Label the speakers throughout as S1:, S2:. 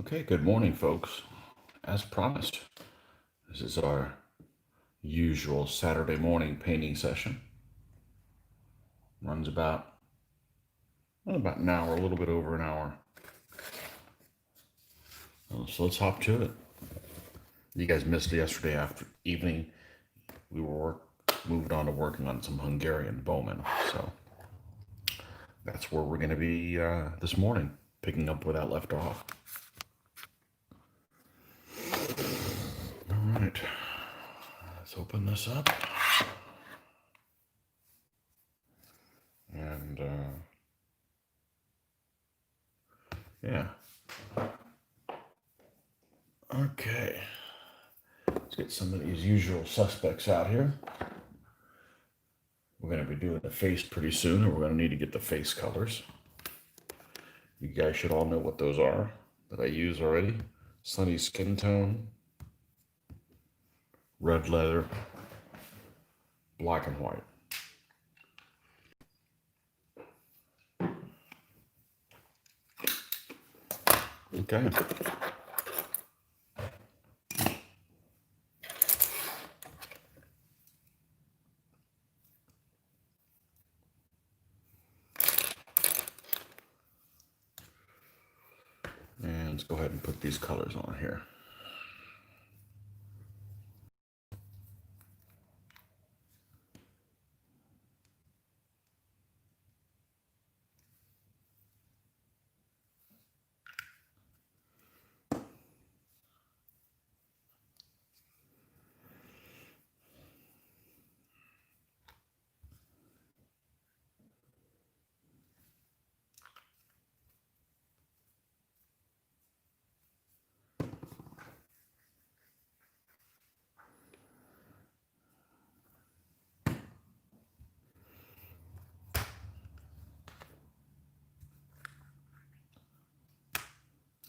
S1: Okay, good morning, folks. As promised, this is our usual Saturday morning painting session. Runs about an hour, a little bit over an hour. So let's hop to it. You guys missed yesterday after evening. We were moved on to working on some Hungarian bowmen. So that's where we're going to be this morning, picking up where that left off. All right, let's open this up. And yeah. Okay. Let's get some of these usual suspects out here. We're going to be doing the face pretty soon, and we're going to need to get the face colors. You guys should all know what those are that I use already. Sunny Skin Tone, Red Leather, Black and White. Okay. And let's go ahead and put these colors on here.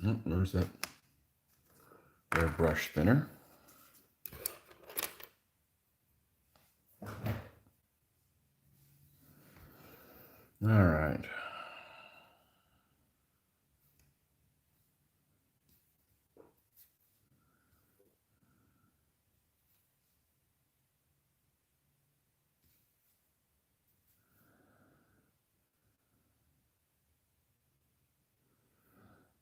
S1: Oh, there's that airbrush thinner. All right.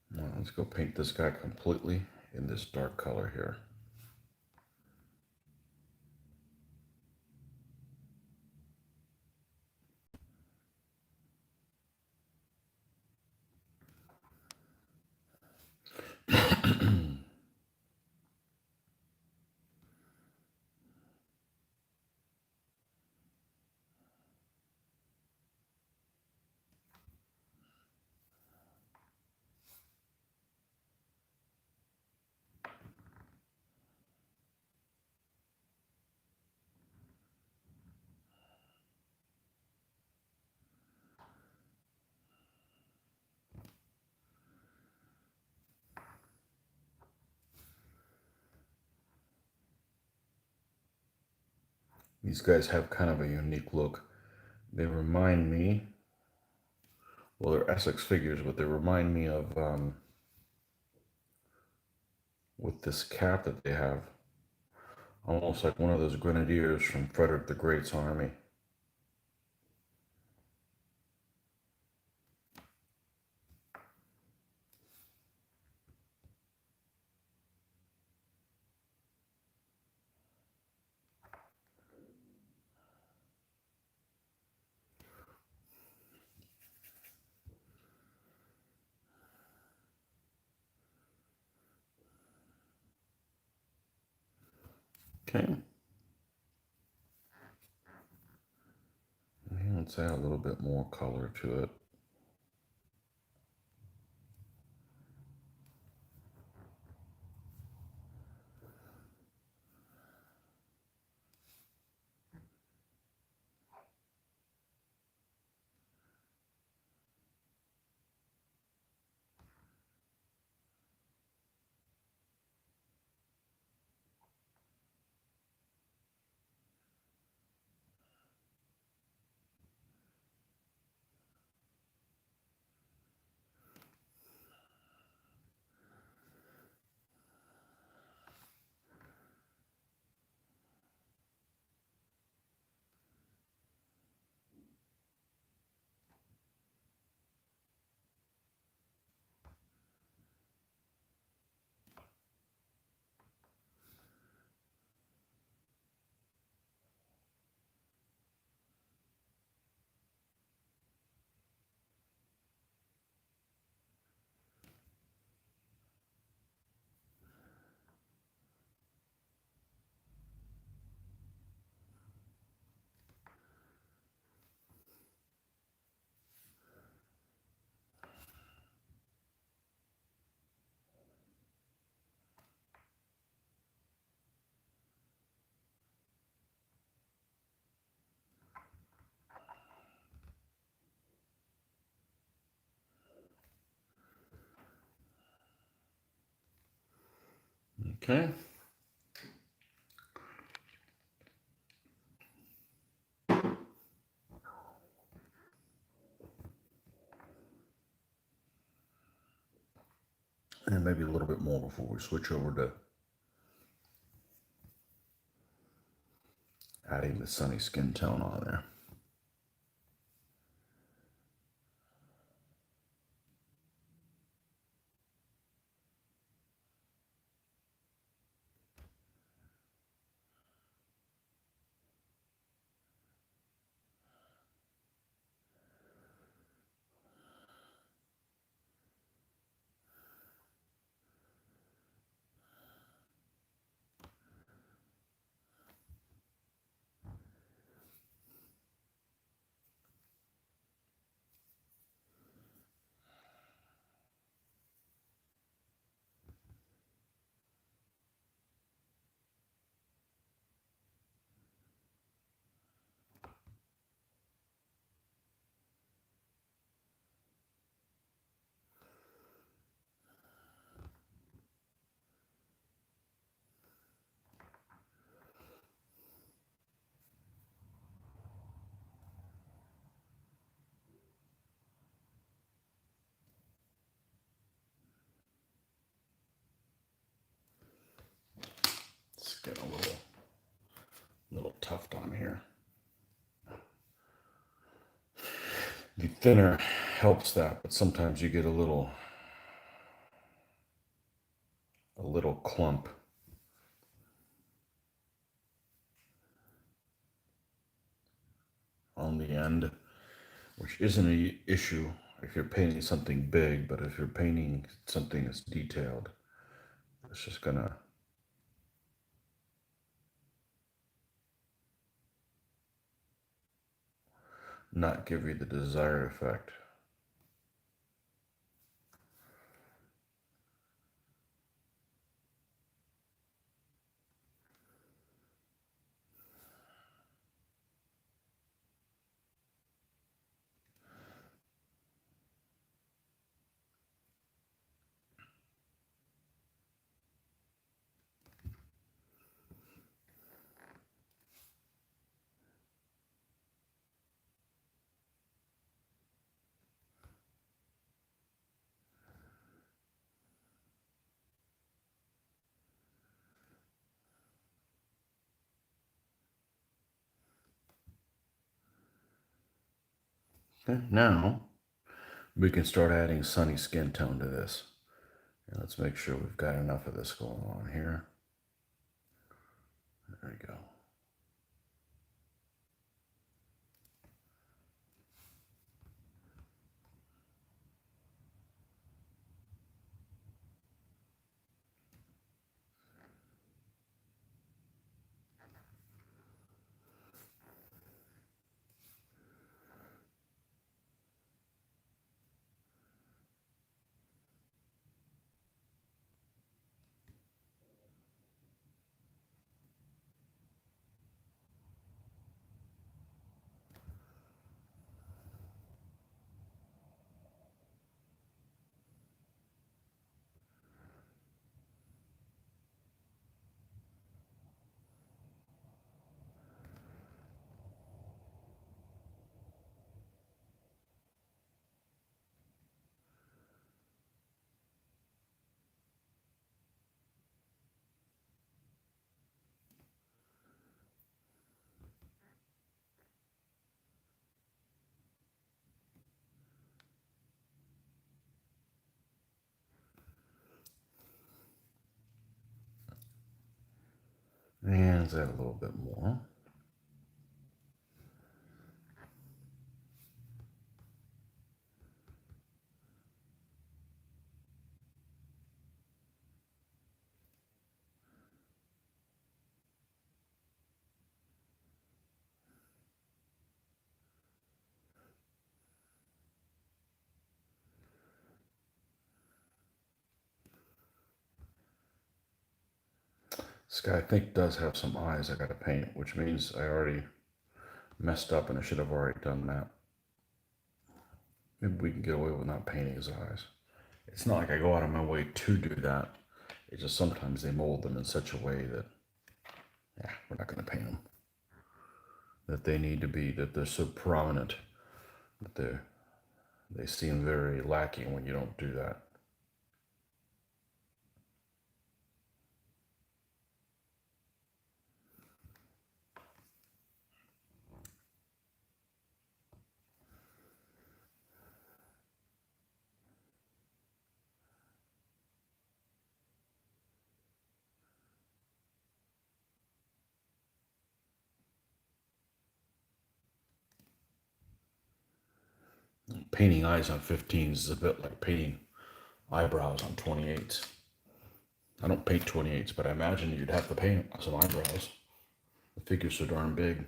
S1: Now let's go paint this guy completely in this dark color here. These guys have kind of a unique look. They remind me, well, they're Essex figures, but they remind me of, with this cap that they have, almost like one of those grenadiers from Frederick the Great's army. Okay. Let's add a little bit more color to it. Okay. And maybe a little bit more before we switch over to adding the sunny skin tone on there. It's getting a little tuft on here. The thinner helps that, but sometimes you get a little clump on the end, which isn't an issue if you're painting something big, but if you're painting something that's detailed, it's just gonna not give you the desired effect. Okay, now we can start adding sunny skin tone to this. And let's make sure we've got enough of this going on here. There we go. And let's add a little bit more. This guy, I think, does have some eyes I gotta paint, which means I already messed up and I should have already done that. Maybe we can get away with not painting his eyes. It's not like I go out of my way to do that. It's just sometimes they mold them in such a way that, yeah, we're not going to paint them. That they need to be, that they're so prominent that they seem very lacking when you don't do that. Painting eyes on 15s is a bit like painting eyebrows on 28s. I don't paint 28s, but I imagine you'd have to paint some eyebrows. The figure's so darn big.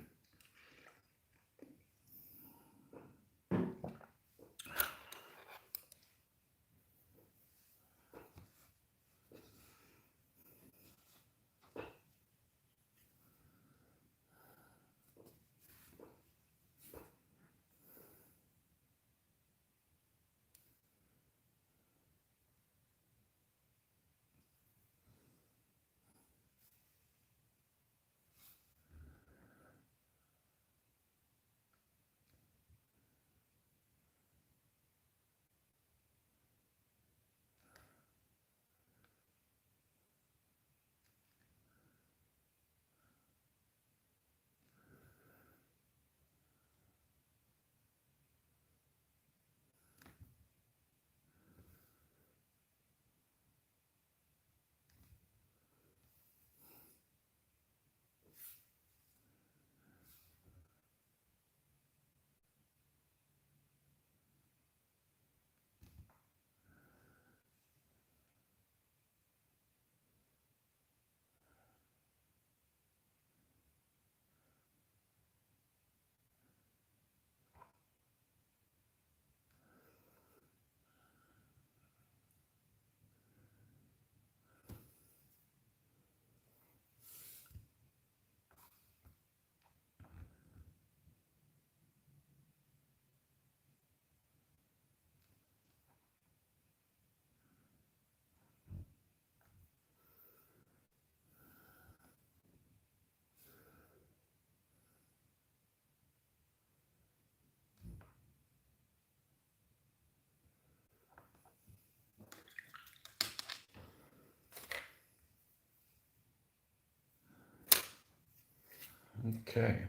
S1: Okay.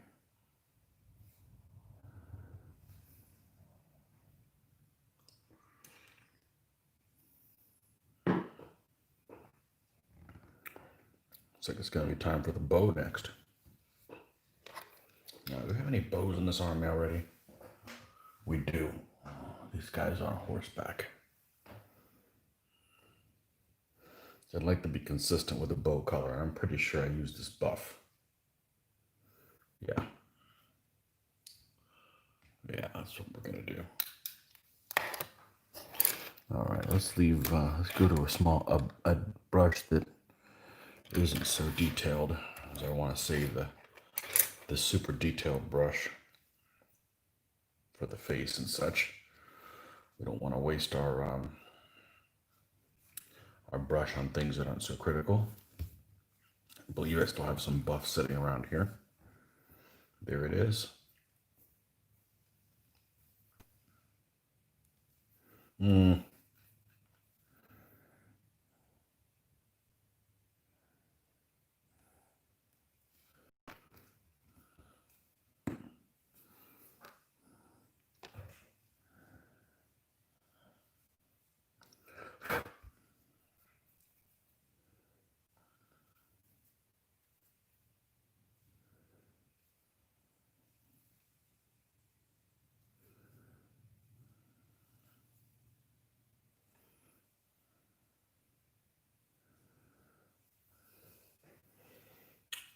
S1: Looks like it's going to be time for the bow next. Now, do we have any bows in this army already? We do. These guys are on horseback. So I'd like to be consistent with the bow color. I'm pretty sure I used this buff. Yeah. Yeah, that's what we're going to do. All right, let's go to a brush that isn't so detailed as I want to save the super detailed brush for the face and such. We don't want to waste our brush on things that aren't so critical. I believe I still have some buff sitting around here. There it is.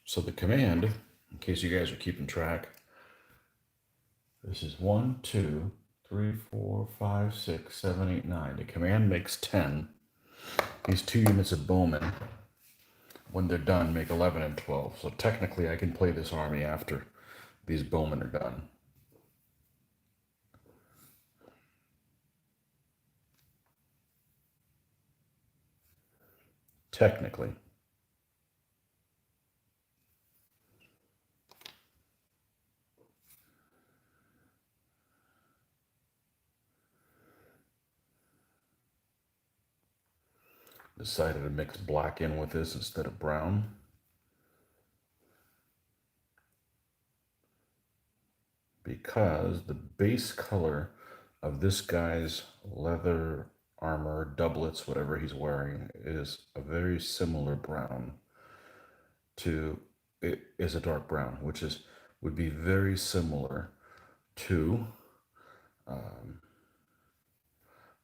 S1: So the command, in case you guys are keeping track, this is 1, 2, 3, 4, 5, 6, 7, 8, 9. The command makes 10. These 2 units of bowmen, when they're done, make 11 and 12. So technically I can play this army after these bowmen are done. technically. Decided to mix black in with this instead of brown. Because the base color of this guy's leather armor, doublets, whatever he's wearing, is a very similar brown to, it is a dark brown, which would be very similar to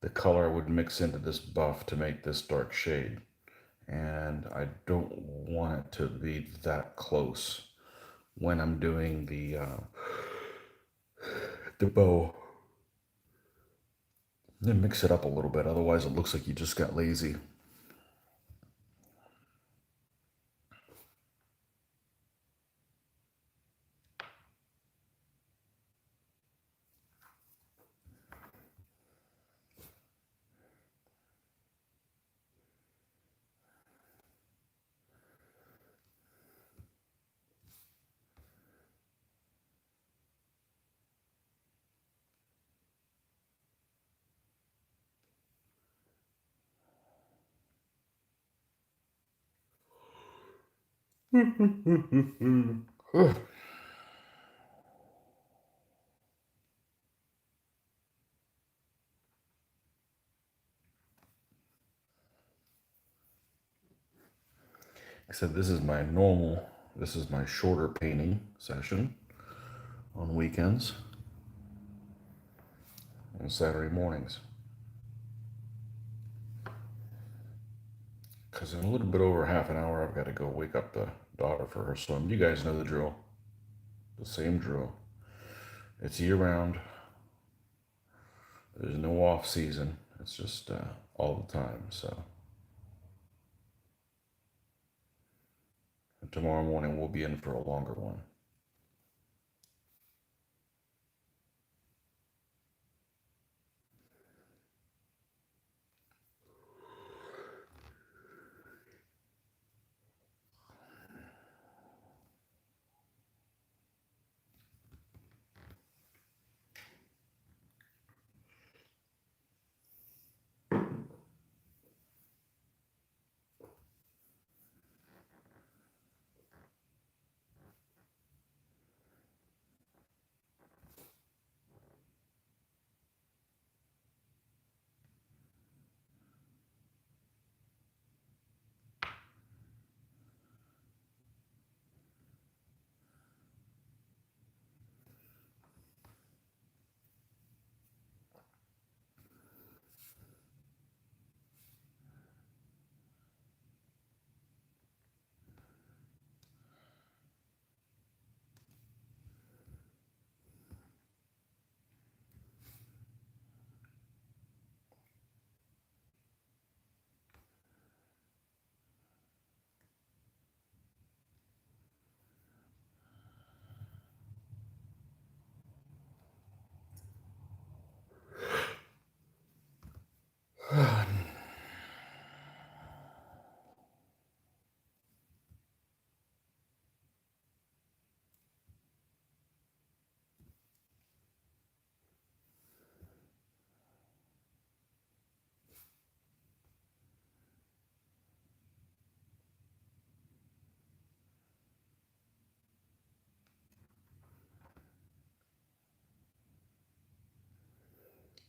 S1: the color I would mix into this buff to make this dark shade. And I don't want it to be that close when I'm doing the bow. Then mix it up a little bit, otherwise it looks like you just got lazy. I said this is my normal, this is my shorter painting session on weekends and Saturday mornings. Because in a little bit over half an hour, I've got to go wake up the daughter for her swim. You guys know the drill. The same drill. It's year round. There's no off season. It's just all the time. So and tomorrow morning we'll be in for a longer one.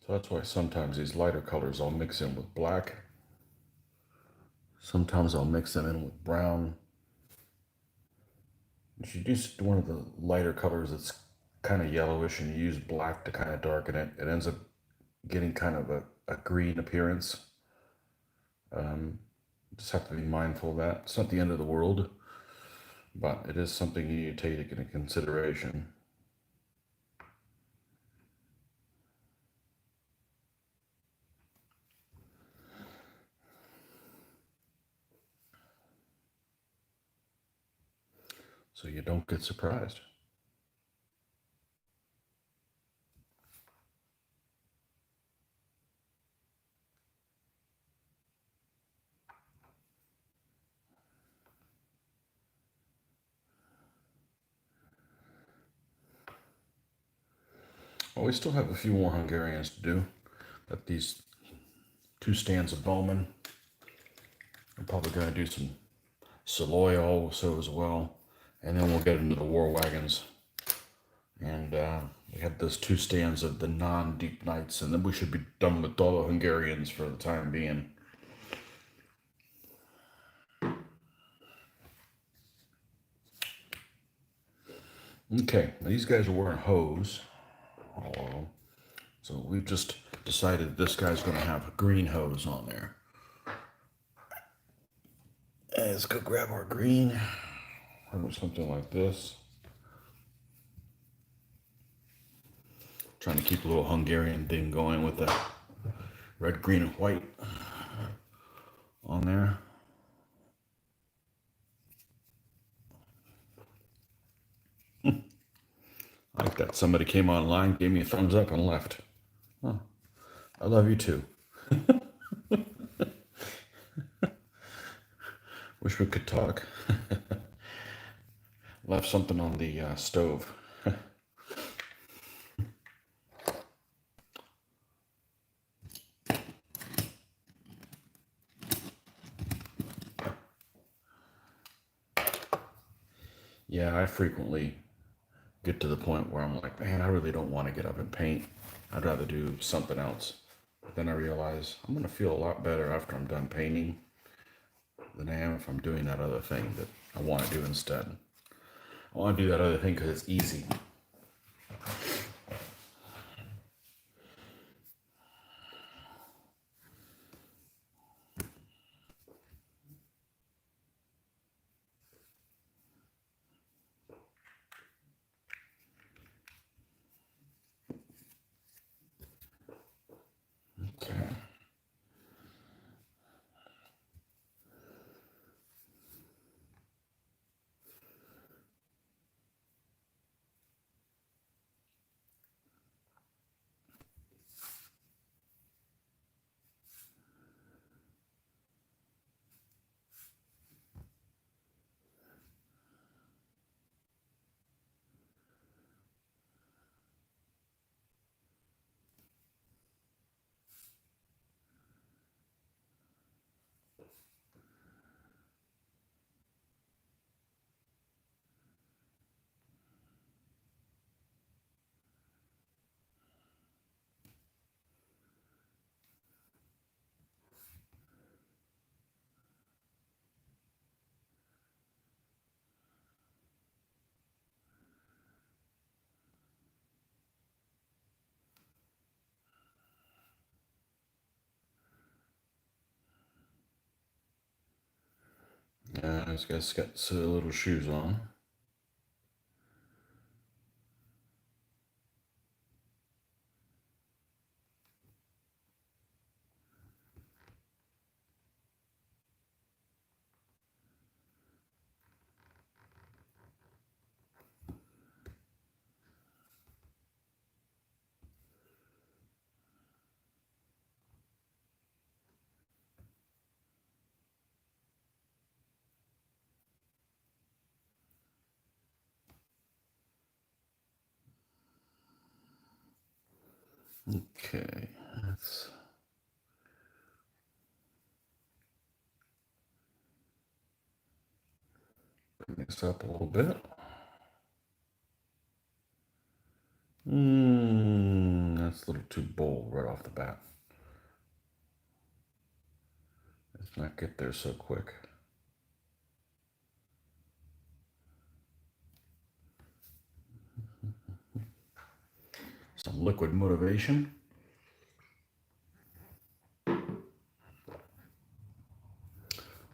S1: So that's why sometimes these lighter colors I'll mix in with black. Sometimes I'll mix them in with brown. If you do one of the lighter colors that's kind of yellowish and you use black to kind of darken it, it ends up getting kind of a green appearance. Just have to be mindful of that. It's not the end of the world, but it is something you need to take into consideration. So you don't get surprised. Oh, we still have a few more Hungarians to do. Got these 2 stands of Bowman. I'm probably going to do some Saloy also as well. And then we'll get into the war wagons. And we have those 2 stands of the non-deep nights. And then we should be done with all the Hungarians for the time being. Okay, now these guys are wearing hose, all of them. So we've just decided this guy's going to have a green hose on there. And let's go grab our green, or something like this. Trying to keep a little Hungarian thing going with the red, green, and white on there. I like that. Somebody came online, gave me a thumbs up, and left. Oh, I love you too. Wish we could talk. Left something on the stove. Yeah, I frequently get to the point where I'm like, man, I really don't want to get up and paint. I'd rather do something else. But then I realize I'm going to feel a lot better after I'm done painting than I am if I'm doing that other thing that I want to do instead. I want to do that other thing because it's easy. Okay. This guy's got little shoes on. Okay, let's bring this up a little bit. That's a little too bold right off the bat. Let's not get there so quick. Some liquid motivation.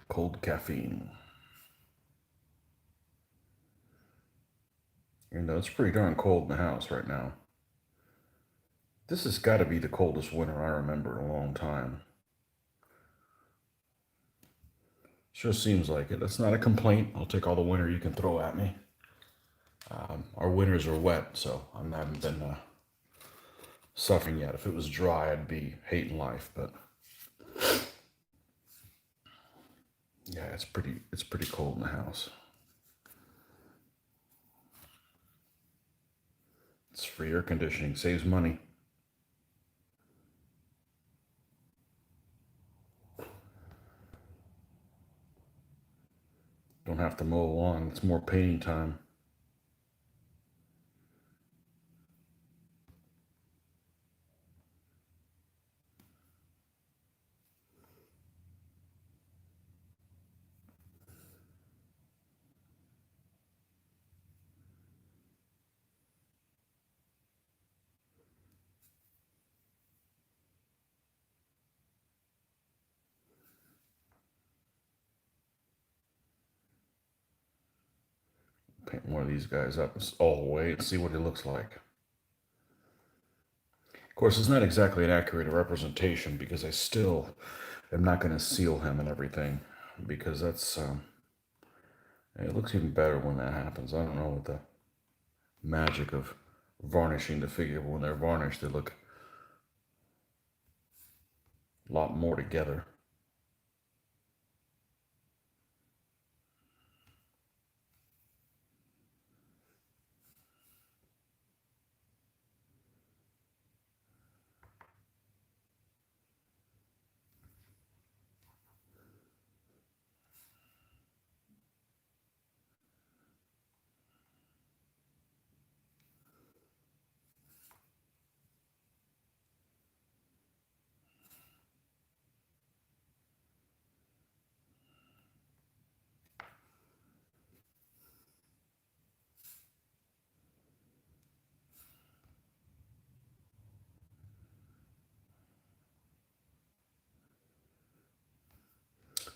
S1: Cold caffeine. And it's pretty darn cold in the house right now. This has got to be the coldest winter I remember in a long time. Sure seems like it. That's not a complaint. I'll take all the winter you can throw at me. Our winters are wet, so I haven't been suffering yet. If it was dry, I'd be hating life. But yeah, it's pretty cold in the house. It's free air conditioning, saves money. Don't have to mow a lawn. It's more painting time. Paint one of these guys up all the way and see what it looks like. Of course, it's not exactly an accurate representation because I still am not going to seal him and everything because that's it looks even better when that happens. I don't know what the magic of varnishing the figure. When they're varnished, they look a lot more together.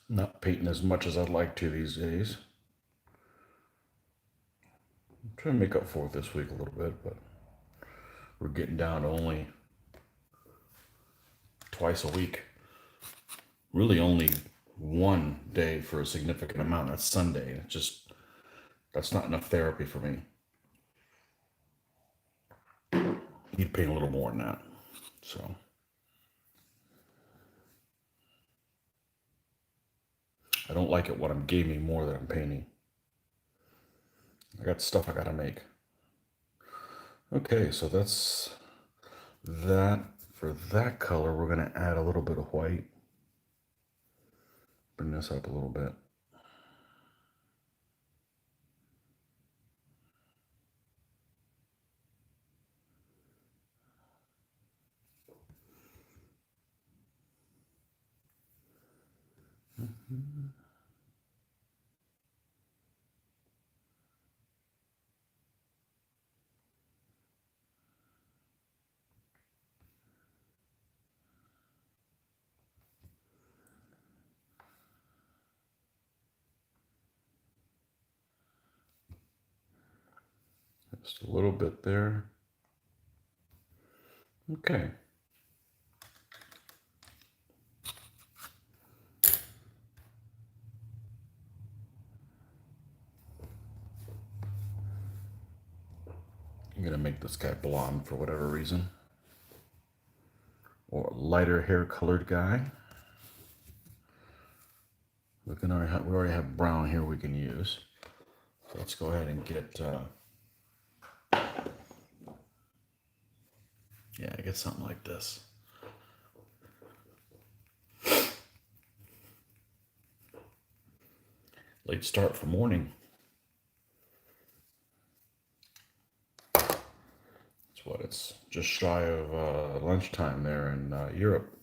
S1: Not painting as much as I'd like to these days. I'm trying to make up for it this week a little bit, but we're getting down to only twice a week. Really only one day for a significant amount. That's Sunday. It's just, that's not enough therapy for me. Need to paint a little more than that. So I don't like it when I'm gaming more than I'm painting. I got stuff I gotta make. Okay, so that's that. For that color, we're gonna add a little bit of white. Bring this up a little bit. Just a little bit there. Okay. I'm gonna make this guy blonde for whatever reason. Or a lighter hair colored guy. We already have brown here we can use. So let's go ahead and get, yeah, get something like this. Late start for morning. It's what, it's just shy of lunchtime there in Europe.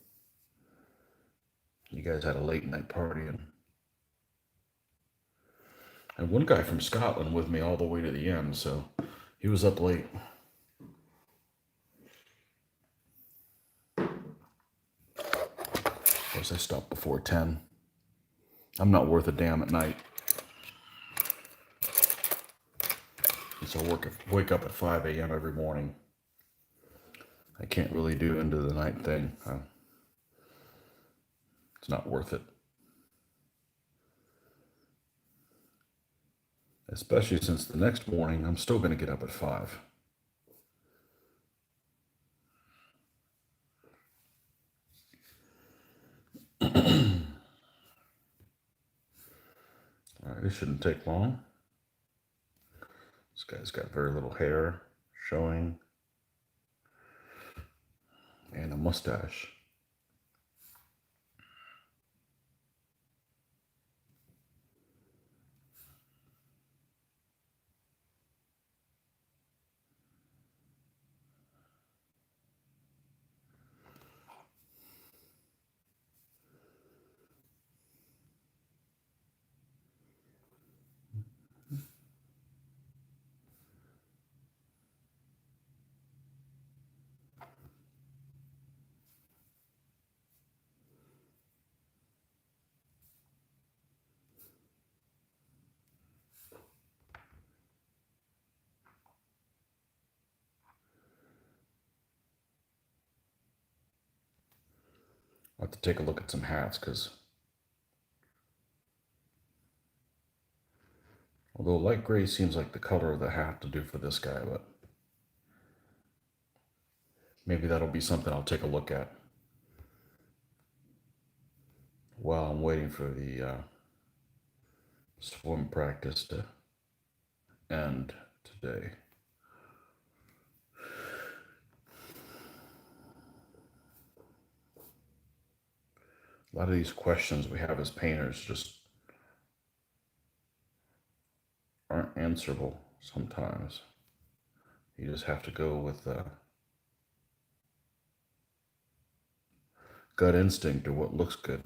S1: You guys had a late night party, and one guy from Scotland with me all the way to the end, so he was up late. Of course, I stopped before 10. I'm not worth a damn at night. So I wake up at 5 a.m. every morning. I can't really do into the night thing. It's not worth it. Especially since the next morning I'm still going to get up at 5. All right, this shouldn't take long. This guy's got very little hair showing. and a mustache. I'll have to take a look at some hats because although light gray seems like the color of the hat to do for this guy, but maybe that'll be something I'll take a look at while I'm waiting for the swim practice to end today. A lot of these questions we have as painters just aren't answerable sometimes. You just have to go with gut instinct or what looks good.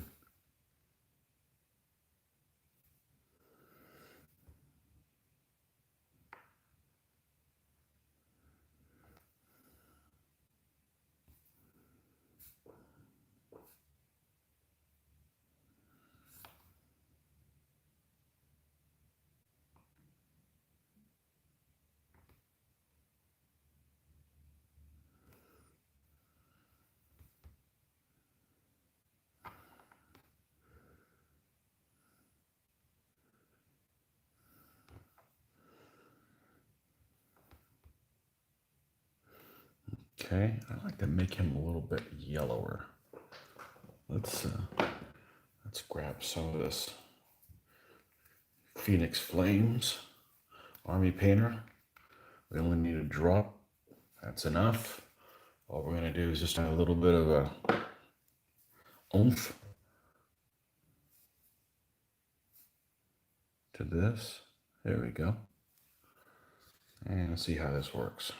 S1: Okay, I like to make him a little bit yellower. Let's grab some of this Phoenix Flames Army Painter. We only need a drop. That's enough. All we're gonna do is just add a little bit of a oomph to this. There we go. And let's see how this works.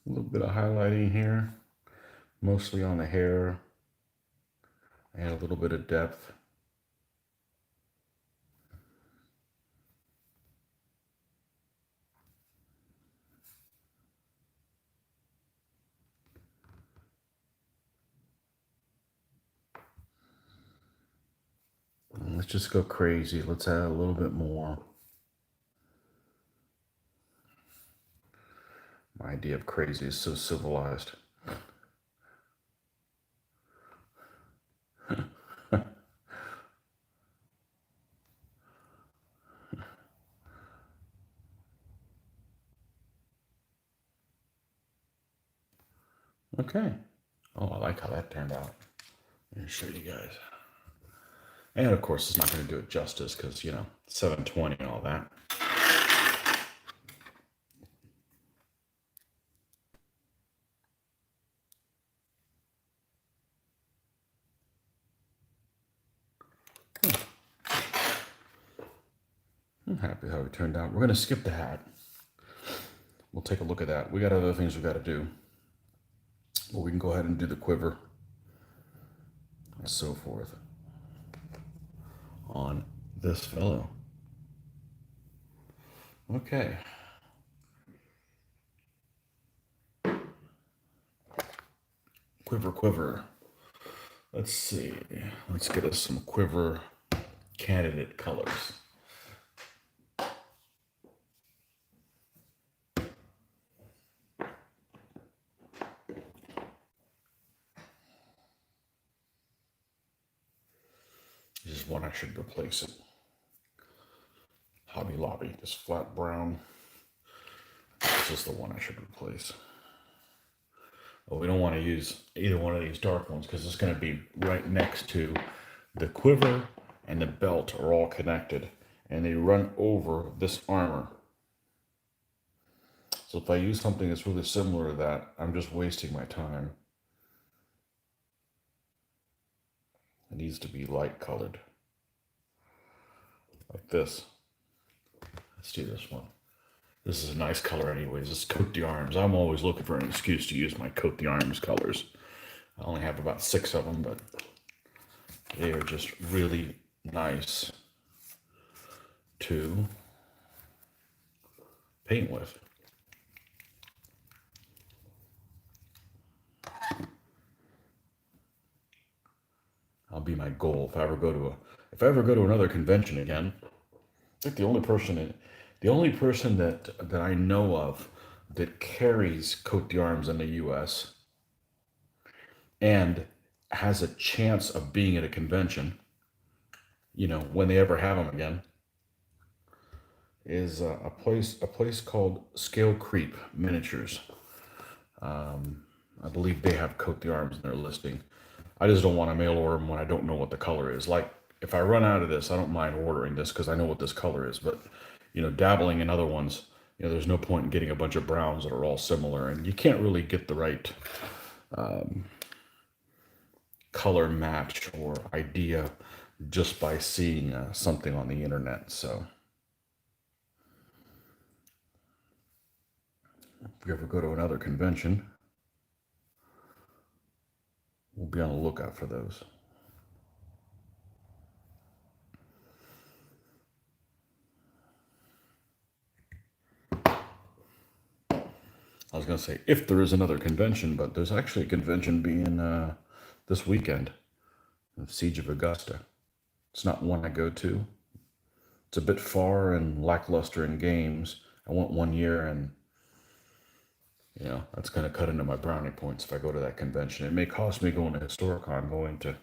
S1: A little bit of highlighting here, mostly on the hair, and a little bit of depth. And let's just go crazy. Let's add a little bit more. My idea of crazy is so civilized. Okay. Oh, I like how that turned out. Let me show you guys. And of course, it's not going to do it justice because, 720 and all that. I'm happy how it turned out. We're going to skip the hat. We'll take a look at that. We got other things we got to do. But we can go ahead and do the quiver and so forth on this fellow. Okay. Quiver, quiver. Let's see. Let's get us some quiver candidate colors. This is one I should replace it. Hobby Lobby, this flat brown. This is the one I should replace. Well, we don't want to use either one of these dark ones because it's going to be right next to the quiver and the belt are all connected and they run over this armor. So if I use something that's really similar to that, I'm just wasting my time. It needs to be light colored. Like this. Let's do this one. This is a nice color anyways. It's Coat d'Arms. I'm always looking for an excuse to use my Coat d'Arms colors. I only have about 6 of them, but they are just really nice to paint with. That'll be my goal if I ever go to another convention again. I think the only person that I know of that carries Coat d'Arms in the U.S. and has a chance of being at a convention, when they ever have them again, is a place called Scale Creep Miniatures. I believe they have Coat d'Arms in their listing. I just don't want to mail order them when I don't know what the color is. Like if I run out of this, I don't mind ordering this because I know what this color is. But dabbling in other ones, there's no point in getting a bunch of browns that are all similar, and you can't really get the right color match or idea just by seeing something on the internet. So if we ever go to another convention, we'll be on the lookout for those. I was going to say if there is another convention, but there's actually a convention being this weekend, Siege of Augusta. It's not one I go to. It's a bit far and lackluster in games. I went one year, and that's going to cut into my brownie points if I go to that convention. It may cost me going to Historicon, going to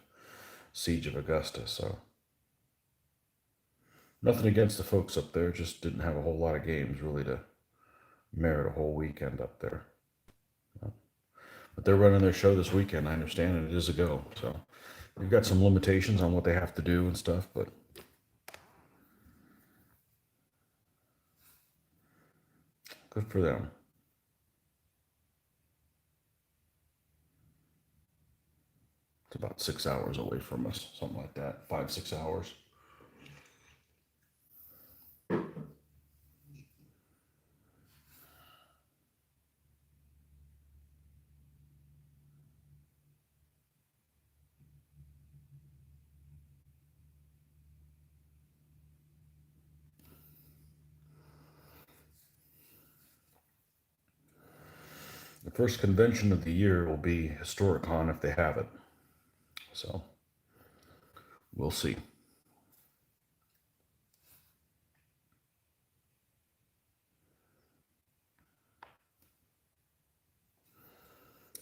S1: Siege of Augusta. So nothing against the folks up there, just didn't have a whole lot of games really to merit a whole weekend up there. But they're running their show this weekend, I understand, and it is a go. So they've got some limitations on what they have to do and stuff, but good for them. It's about 6 hours away from us, something like that, 5, 6 hours. The first convention of the year will be Historicon if they have it. So we'll see.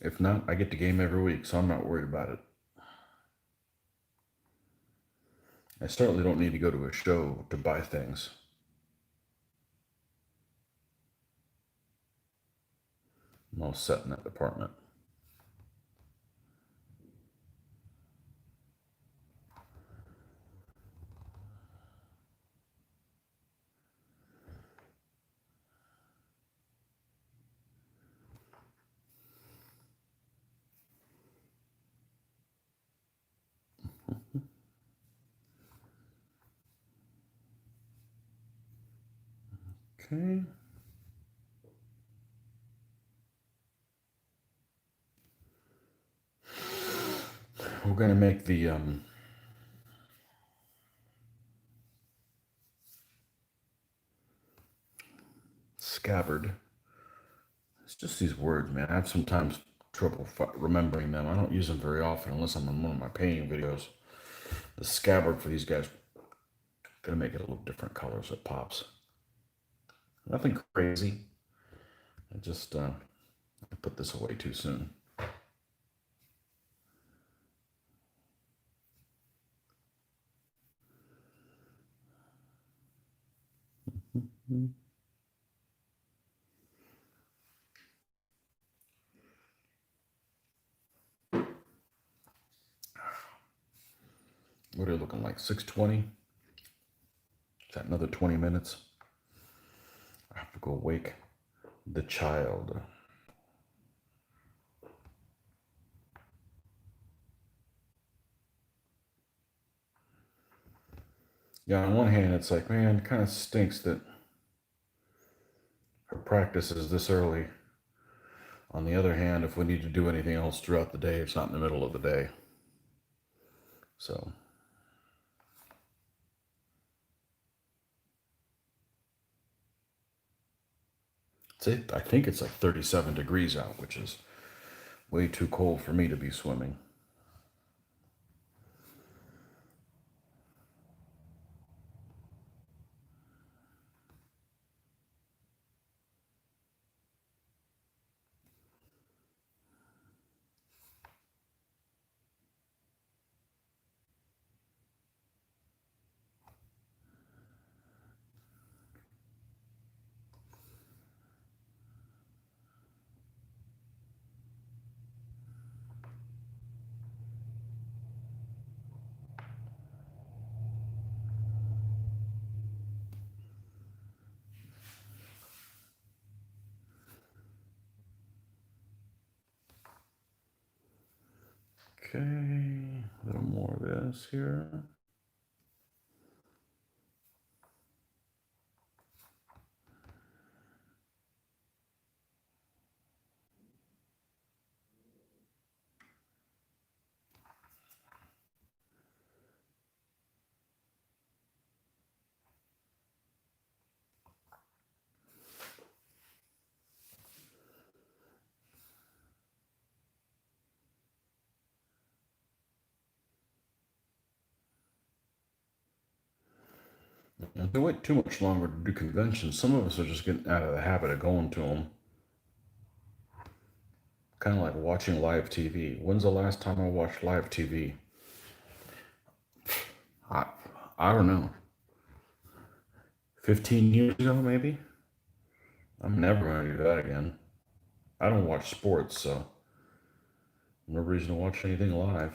S1: If not, I get the game every week, so I'm not worried about it. I certainly don't need to go to a show to buy things. I'm all set in that department. Okay. We're going to make the scabbard. It's just these words, man. I have sometimes trouble remembering them. I don't use them very often unless I'm on one of my painting videos. The scabbard for these guys, gonna make it a little different color so it pops. Nothing crazy. I put this away too soon. What are you looking like? 6:20? Is that another 20 minutes? I have to go wake the child. Yeah, on one hand, it's like, man, it kind of stinks that her practice is this early. On the other hand, if we need to do anything else throughout the day, it's not in the middle of the day. So, I think it's like 37 degrees out, which is way too cold for me to be swimming. Okay, a little more of this here. If we wait too much longer to do conventions, some of us are just getting out of the habit of going to them. Kind of like watching live TV. When's the last time I watched live TV? I, I don't know. 15 years ago, maybe? I'm never going to do that again. I don't watch sports, so no reason to watch anything live.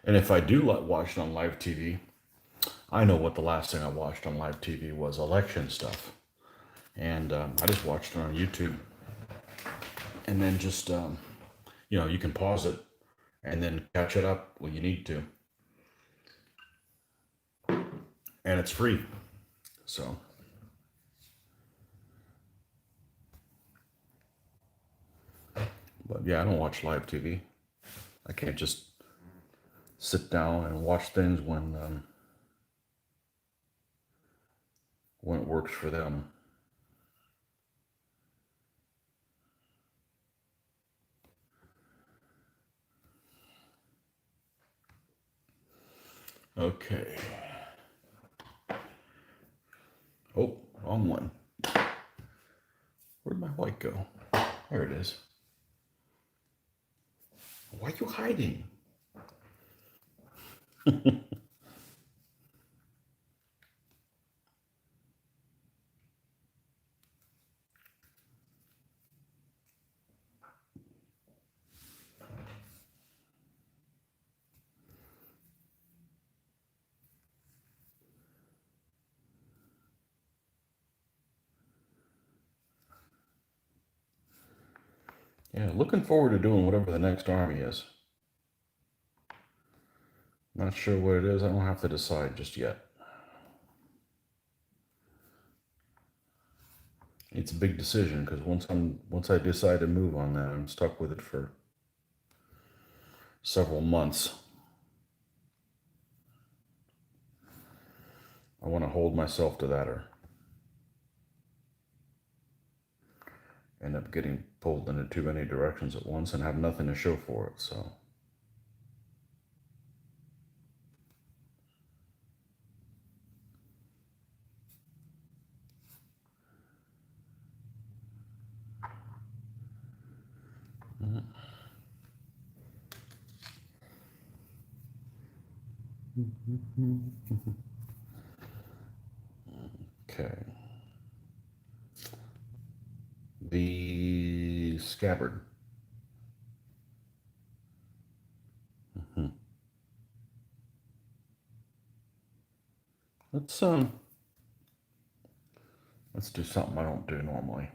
S1: And if I do watch it on live TV, I know what the last thing I watched on live TV was election stuff. And I just watched it on YouTube. And then just, you can pause it and then catch it up when you need to. And it's free. So, but yeah, I don't watch live TV. I can't just sit down and watch things when it works for them. Okay. Oh, wrong one. Where'd my white go? There it is. Why are you hiding? Yeah, looking forward to doing whatever the next army is. Not sure what it is. I don't have to decide just yet. It's a big decision because once I decide to move on that, I'm stuck with it for several months. I want to hold myself to that, or end up getting pulled into too many directions at once and have nothing to show for it. So okay, the scabbard. Let's let's do something I don't do normally.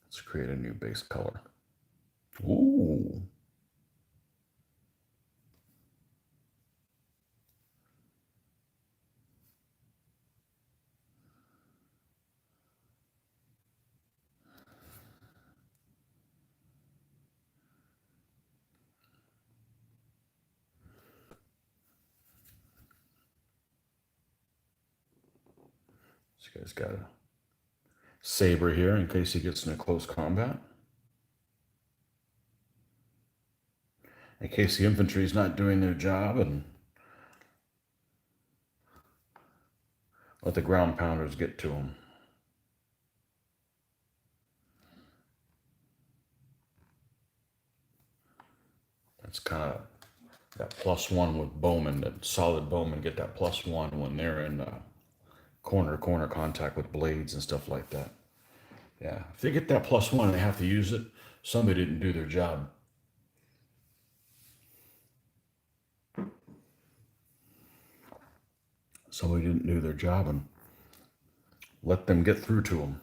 S1: Let's create a new base color. Ooh. This guy's got a saber here in case he gets into close combat. In case the infantry's not doing their job, and let the ground pounders get to him. That's kind of that +1 with bowmen, that solid bowmen get that +1 when they're in corner to corner contact with blades and stuff like that. Yeah, if they get that +1 and they have to use it, somebody didn't do their job. Somebody didn't do their job and let them get through to them.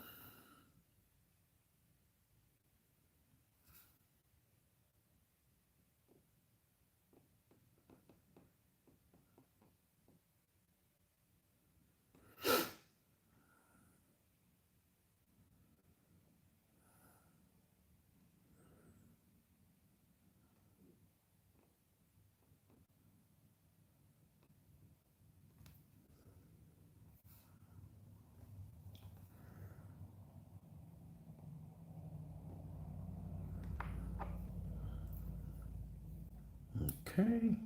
S1: Okay.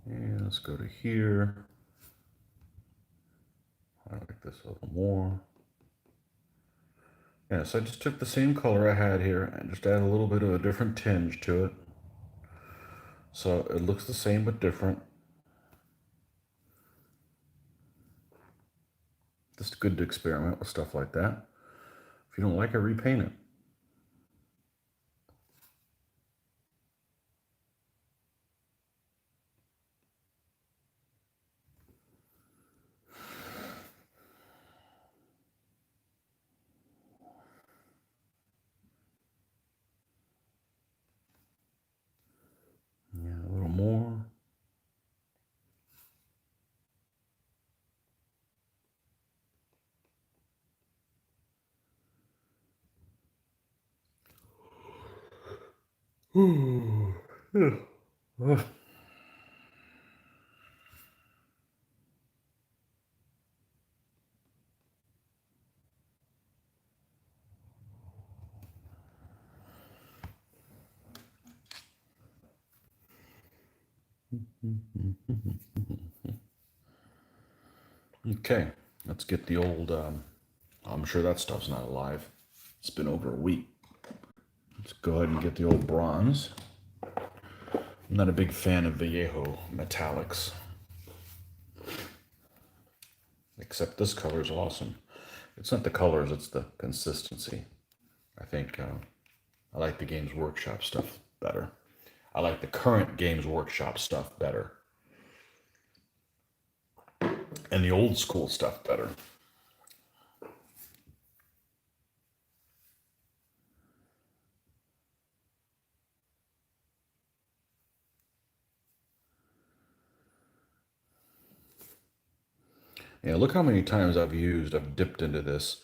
S1: And let's go to here. I like this a little more. Yeah, so I just took the same color I had here and just add a little bit of a different tinge to it. So it looks the same but different. Just good to experiment with stuff like that. If you don't like it, repaint it. Yeah, a little more. Ooh. Yeah. Okay, let's get the old. I'm sure that stuff's not alive. It's been over a week. Let's go ahead and get the old bronze. I'm not a big fan of Vallejo metallics. Except this color is awesome. It's not the colors, it's the consistency. I think I like the Games Workshop stuff better. I like the current Games Workshop stuff better. And the old school stuff better. Yeah, look how many times I've dipped into this,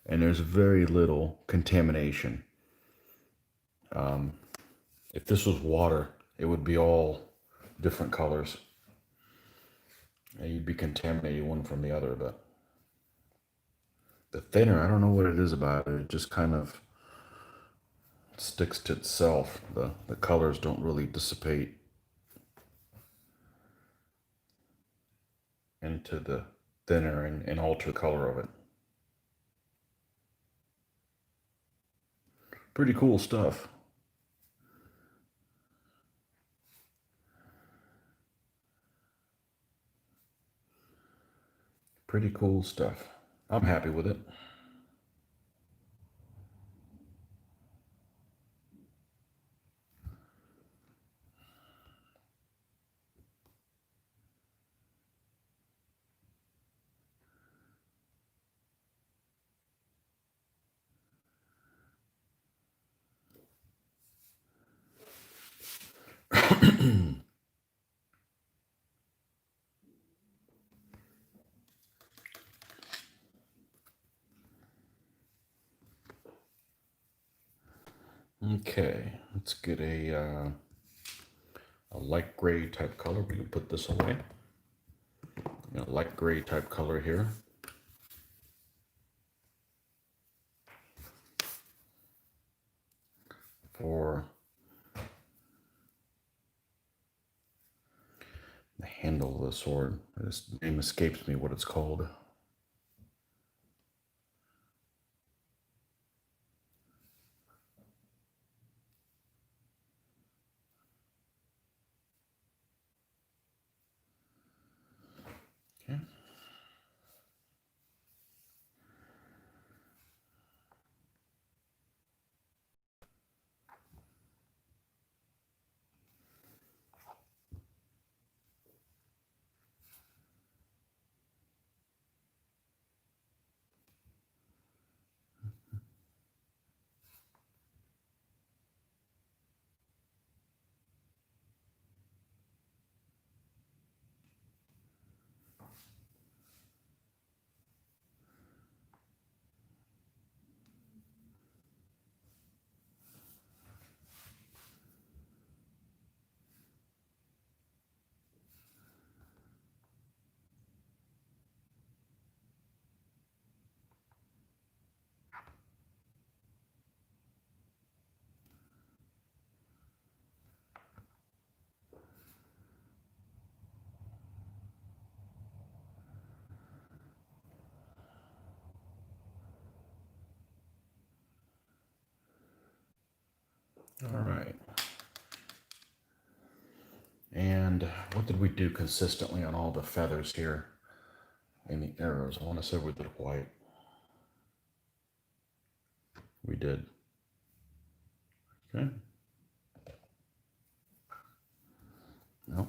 S1: and there's very little contamination. If this was water, it would be all different colors. And you'd be contaminating one from the other, but the thinner, I don't know what it is about it. It just kind of sticks to itself. The colors don't really dissipate into the thinner and alter the color of it. Pretty cool stuff. Pretty cool stuff. I'm happy with it. Okay, let's get a light gray type color. We can put this away. A light gray type color here. For the handle of the sword. This name escapes me what it's called. Okay. All right. And what did we do consistently on all the feathers here and the arrows? I want to say we did white. We did. Okay. No.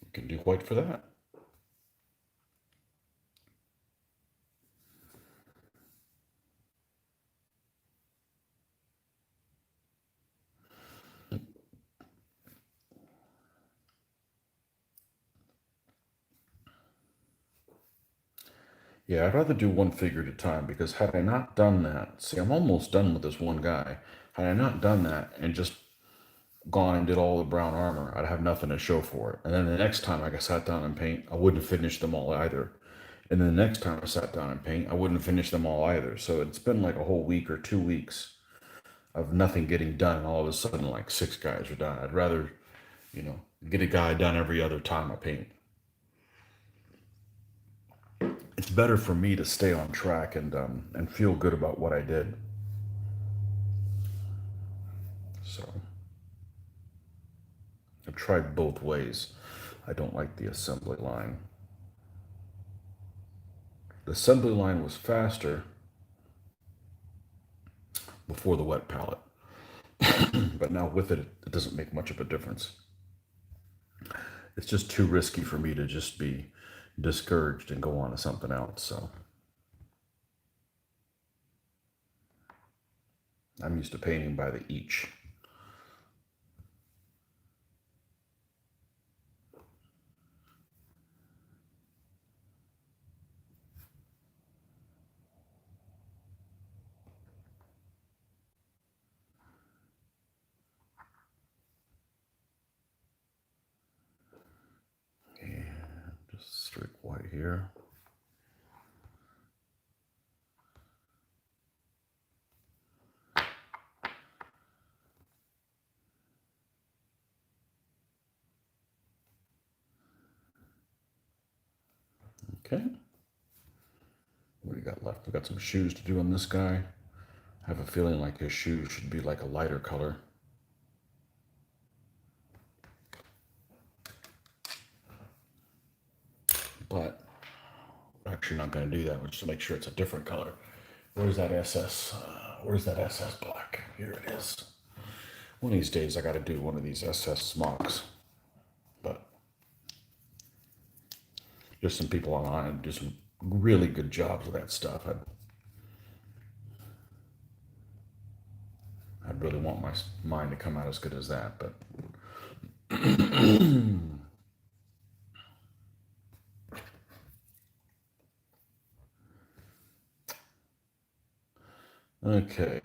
S1: We can do white for that. Yeah, I'd rather do one figure at a time because had I not done that, see, I'm almost done with this one guy. Had I not done that and just gone and did all the brown armor, I'd have nothing to show for it. And then the next time I sat down and paint, I wouldn't finish them all either. And then the next time I sat down and paint, I wouldn't finish them all either. So it's been like a whole week or 2 weeks of nothing getting done, and all of a sudden, like 6 guys are done. I'd rather, get a guy done every other time I paint. It's better for me to stay on track and feel good about what I did. So I've tried both ways. I don't like the assembly line. The assembly line was faster before the wet palette, but now with it, it doesn't make much of a difference. It's just too risky for me to just be discouraged and go on to something else. So I'm used to painting by the each. here. Okay. What do we got left? We got some shoes to do on this guy. I have a feeling like his shoes should be like a lighter color. But we're actually not going to do that. We're just to make sure it's a different color. Where's that SS? Where's that SS black? Here it is. One of these days I got to do one of these SS smocks. But there's some people online do some really good jobs with that stuff. I'd really want mine to come out as good as that, but okay.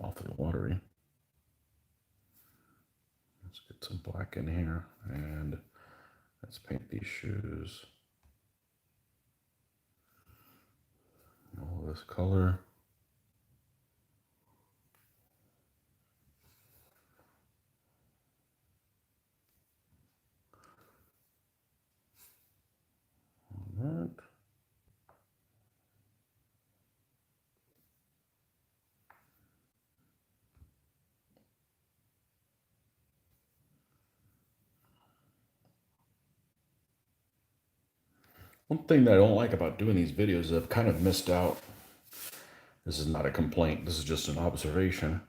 S1: Awfully watery. Let's get some black in here and let's paint these shoes. All this color. That. One thing that I don't like about doing these videos is I've kind of missed out. This is not a complaint, this is just an observation.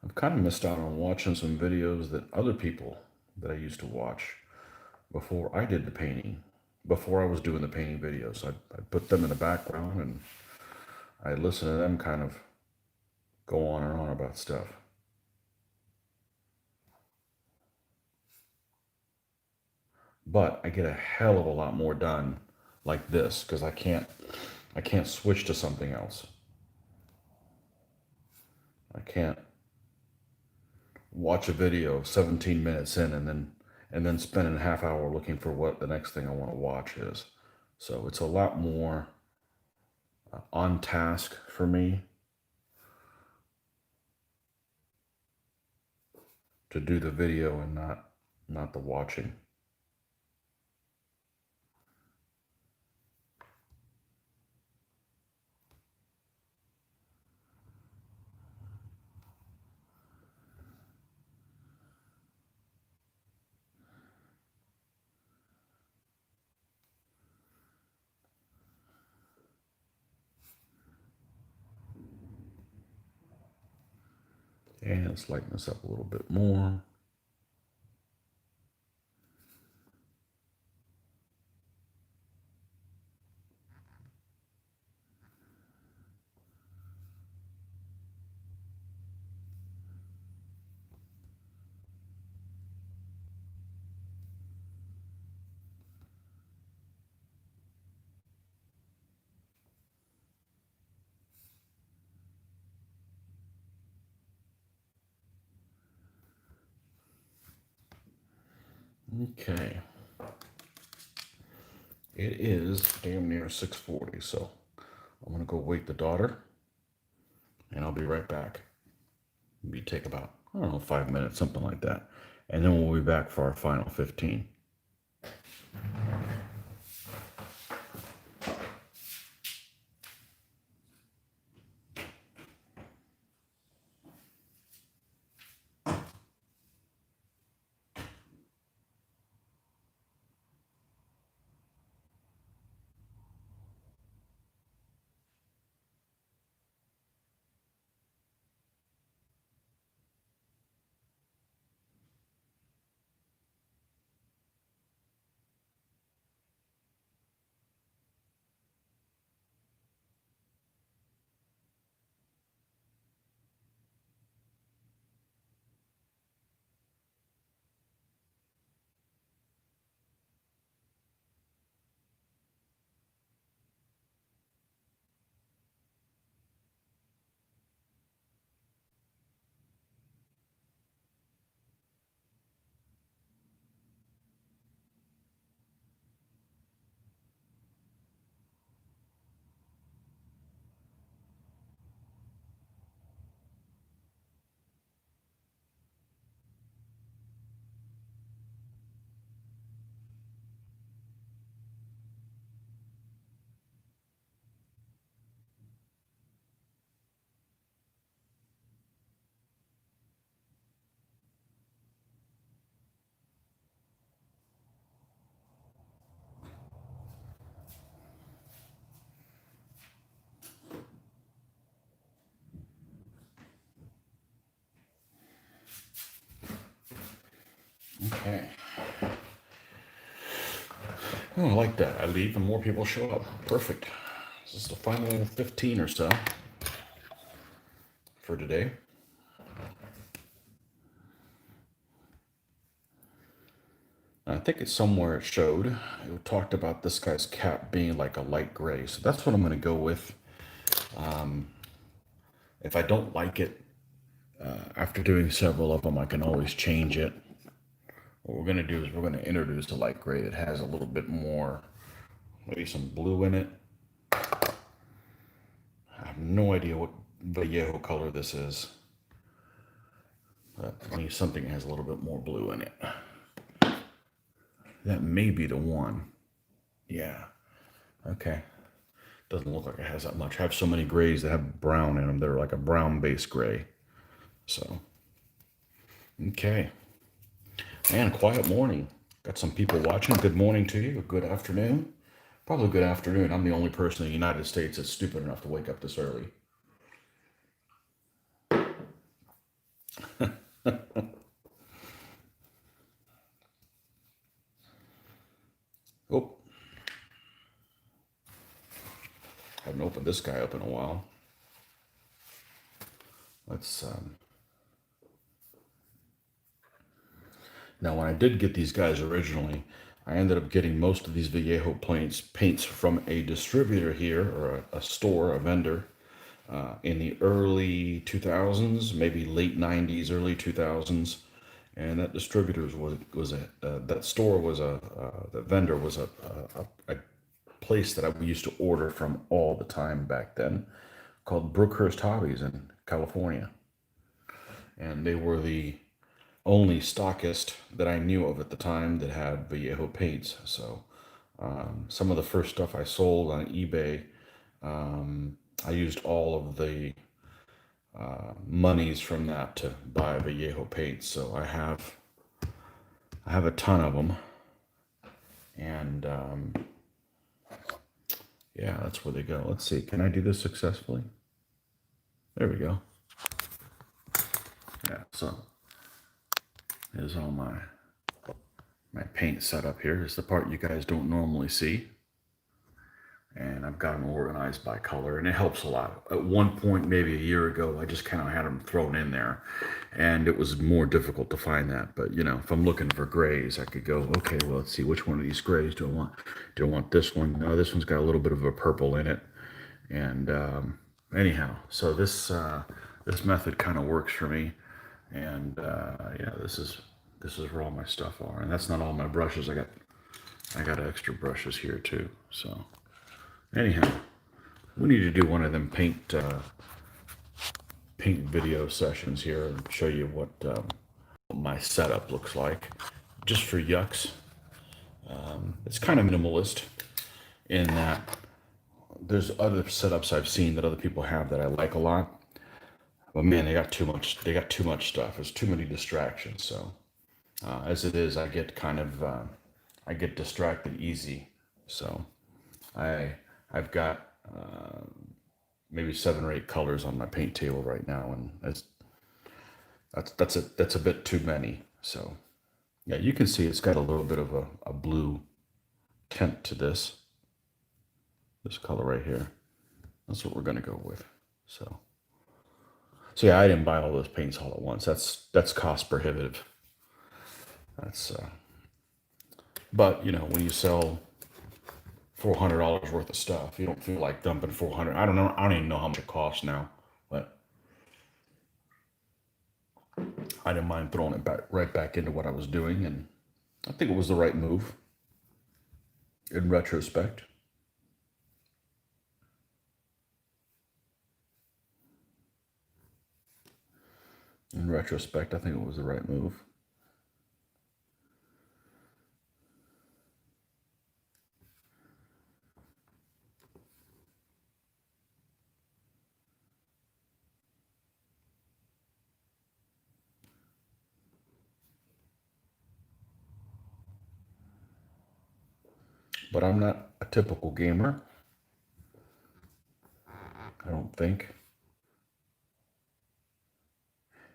S1: I've kind of missed out on watching some videos that other people that I used to watch before I did the painting, before I was doing the painting videos. I put them in the background and I listen to them kind of go on and on about stuff. But I get a hell of a lot more done like this because I can't switch to something else. I can't watch a video 17 minutes in and then spend a half hour looking for what the next thing I want to watch is. So it's a lot more on task for me to do the video and not the watching. And let's lighten this up a little bit more. Okay. It is damn near 6:40, so I'm gonna go wake the daughter and I'll be right back. Maybe take about, I don't know, 5 minutes, something like that. And then we'll be back for our final 15. Okay. Oh, I like that. I leave and more people show up. Perfect. This is the final 15 or so for today. I think it's somewhere it showed. It talked about this guy's cap being like a light gray. So that's what I'm going to go with. If I don't like it, after doing several of them, I can always change it. What we're going to do is we're going to introduce a light gray that has a little bit more, maybe some blue in it. I have no idea what Vallejo color this is. But I need something that has a little bit more blue in it. That may be the one. Yeah. Okay. Doesn't look like it has that much. I have so many grays that have brown in them. They're like a brown base gray. So, okay. And quiet morning. Got some people watching. Good morning to you. Good afternoon. Probably good afternoon. I'm the only person in the United States that's stupid enough to wake up this early. Oh, haven't opened this guy up in a while. Let's Now, when I did get these guys originally, I ended up getting most of these Vallejo paints from a distributor here, or a store, a vendor, in the early 2000s, maybe late 90s, early 2000s. And that distributor was a that store was a the vendor was a place that I used to order from all the time back then, called Brookhurst Hobbies in California, and they were the only stockist that I knew of at the time that had Vallejo paints. So some of the first stuff I sold on eBay, I used all of the monies from that to buy Vallejo paints. So I have a ton of them, and yeah, that's where they go. Let's see, can I do this successfully? There we go. Yeah, so here's all my paint setup here. Is the part you guys don't normally see. And I've got them organized by color, and it helps a lot. At one point, maybe a year ago, I just kind of had them thrown in there, and it was more difficult to find that. But you know, if I'm looking for grays, I could go, okay, well, let's see, which one of these grays do I want? Do I want this one? No, this one's got a little bit of a purple in it. And anyhow, so this method kind of works for me. And yeah, this is where all my stuff are, and that's not all my brushes. I got extra brushes here too. So anyhow, we need to do one of them paint video sessions here and show you what my setup looks like, just for yucks. It's kind of minimalist in that there's other setups I've seen that other people have that I like a lot, but man, they got too much. They got too much stuff. There's too many distractions. So as it is, I get kind of I get distracted easy. So I I've got maybe 7 or 8 colors on my paint table right now, and that's a bit too many. So yeah, you can see it's got a little bit of a blue tint to this color right here. That's what we're gonna go with. So yeah, I didn't buy all those paints all at once. That's cost prohibitive. That's but you know, when you sell $400 worth of stuff, you don't feel like dumping 400. I don't know. I don't even know how much it costs now, but I didn't mind throwing it back right back into what I was doing, and I think it was the right move in retrospect. In retrospect, I think it was the right move. But I'm not a typical gamer, I don't think.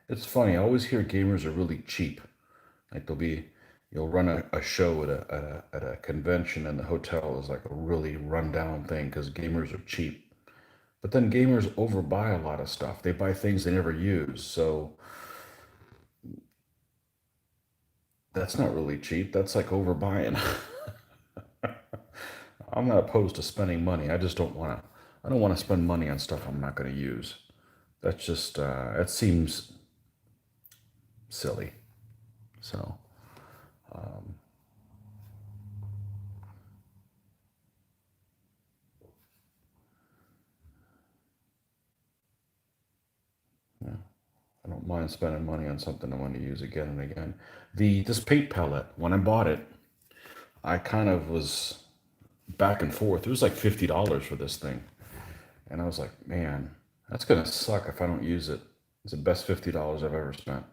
S1: It's funny, I always hear gamers are really cheap. Like you'll run a show at a convention, and the hotel is like a really rundown thing because gamers are cheap. But then gamers overbuy a lot of stuff. They buy things they never use. So that's not really cheap. That's like overbuying. I'm not opposed to spending money. I just don't want to. I don't want to spend money on stuff I'm not going to use. That's just it seems silly. So yeah, I don't mind spending money on something I want to use again and again. The this paint palette, when I bought it, I kind of was back and forth. It was like $50 for this thing, and I was like, man, that's gonna suck if I don't use it. It's the best $50 I've ever spent.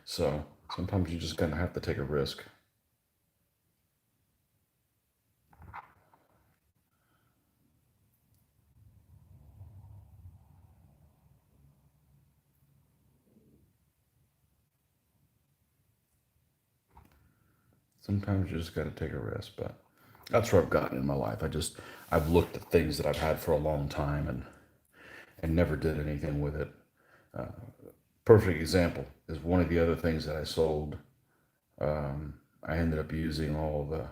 S1: So sometimes you just gonna have to take a risk. Sometimes you just gotta take a risk, but that's where I've gotten in my life. I've looked at things that I've had for a long time and never did anything with it. Perfect example is one of the other things that I sold. I ended up using all the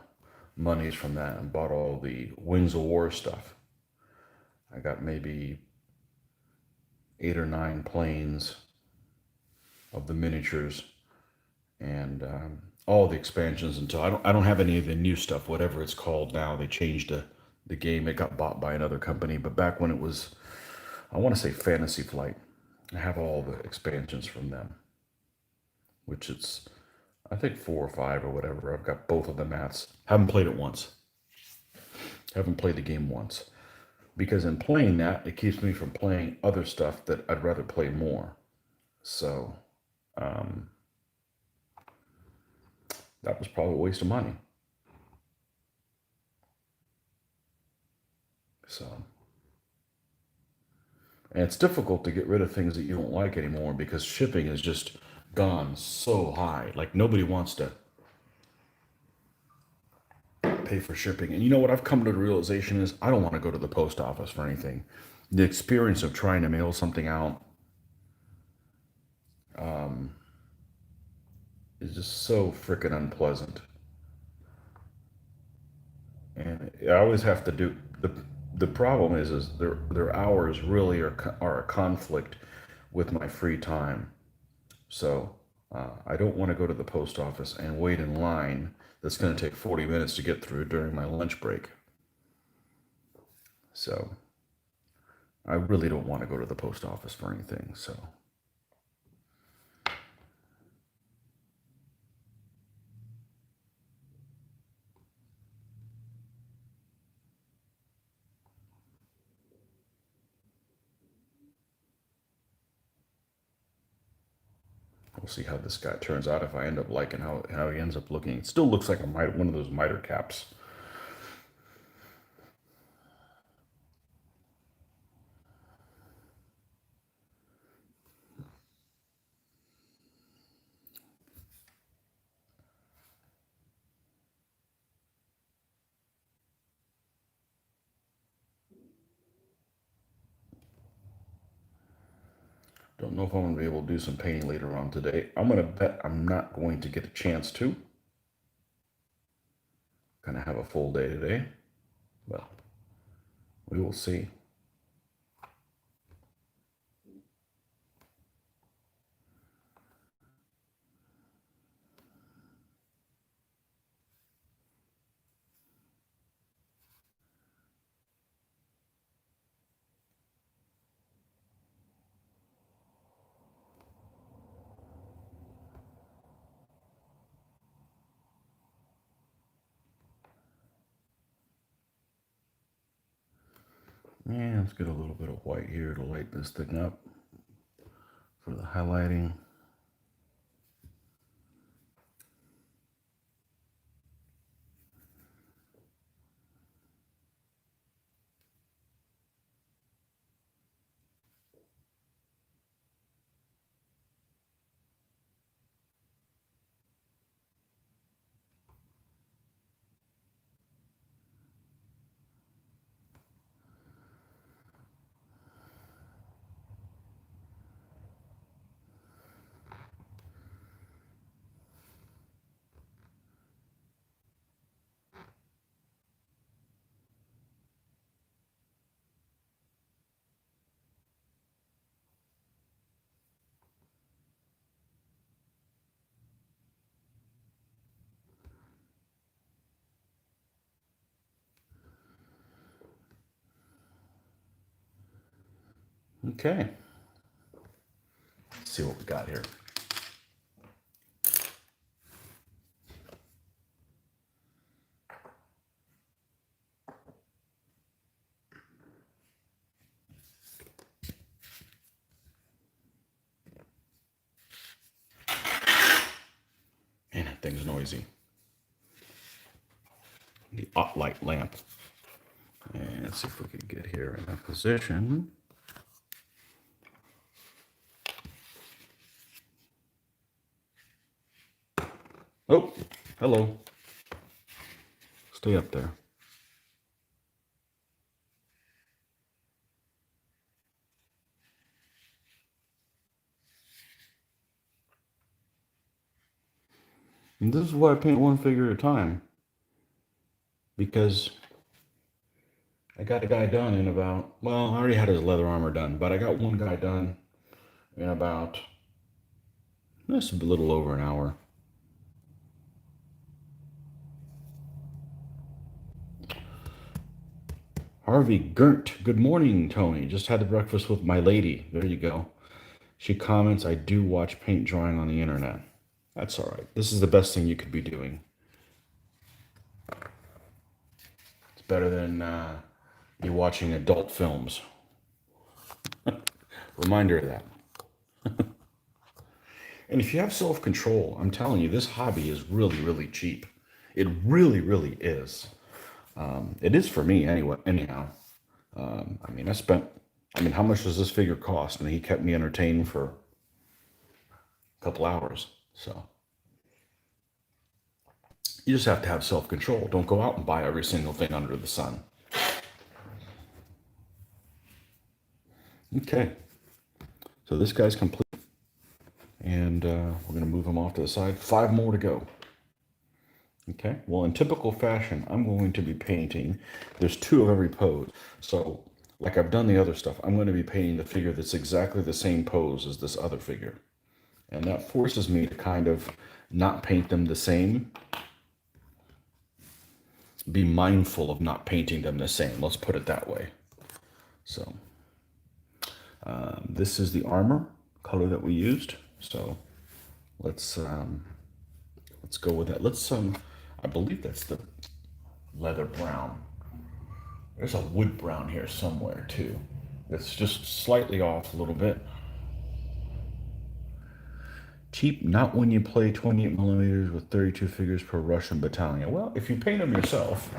S1: monies from that and bought all the Wings of War stuff. I got maybe 8 or 9 planes of the miniatures and all the expansions until I don't have any of the new stuff, whatever it's called now. They changed the game. It got bought by another company, but back when it was, I want to say Fantasy Flight, I have all the expansions from them, which it's I think 4 or 5 or whatever. I've got both of the mats. Haven't played it once. Haven't played the game once because in playing that, it keeps me from playing other stuff that I'd rather play more. So um, that was probably a waste of money. So, and it's difficult to get rid of things that you don't like anymore because shipping has just gone so high. Like nobody wants to pay for shipping. And you know what I've come to the realization is I don't want to go to the post office for anything. The experience of trying to mail something out is just so freaking unpleasant. And I always have to do the problem is their hours really are a conflict with my free time. So I don't want to go to the post office and wait in line that's going to take 40 minutes to get through during my lunch break. So I really don't want to go to the post office for anything. So we'll see how this guy turns out. If I end up liking how he ends up looking, it still looks like one of those miter caps. Don't know if I'm going to be able to do some painting later on today. I'm going to bet I'm not going to get a chance to. Going to have a full day today. Well, we will see. Yeah, let's get a little bit of white here to light this thing up for the highlighting. Okay. Let's see what we got here. Man, that thing's noisy. The light lamp. And let's see if we can get here in a position. Oh, hello. Stay up there. And this is why I paint one figure at a time. Because I got a guy done in about, well, I already had his leather armor done, but I got one guy done in about, that's a little over an hour. Harvey Gert. Good morning, Tony. Just had the breakfast with my lady. There you go. She comments, I do watch paint drawing on the internet. That's all right. This is the best thing you could be doing. It's better than you watching adult films. Reminder of that. And if you have self-control, I'm telling you, this hobby is really, really cheap. It really, really is. It is for me anyway. Anyhow, I mean, how much does this figure cost? And he kept me entertained for a couple hours. So you just have to have self-control. Don't go out and buy every single thing under the sun. Okay. So this guy's complete. And we're going to move him off to the side. 5 more to go. Okay, well, in typical fashion, I'm going to be painting. There's 2 of every pose. So, like I've done the other stuff, I'm going to be painting the figure that's exactly the same pose as this other figure. And that forces me to kind of not paint them the same. Be mindful of not painting them the same. Let's put it that way. So, this is the armor color that we used. So, let's go with that. I believe that's the leather brown. There's a wood brown here somewhere too. It's just slightly off a little bit. Cheap, not when you play 28 millimeters with 32 figures per Russian battalion. Well, if you paint them yourself,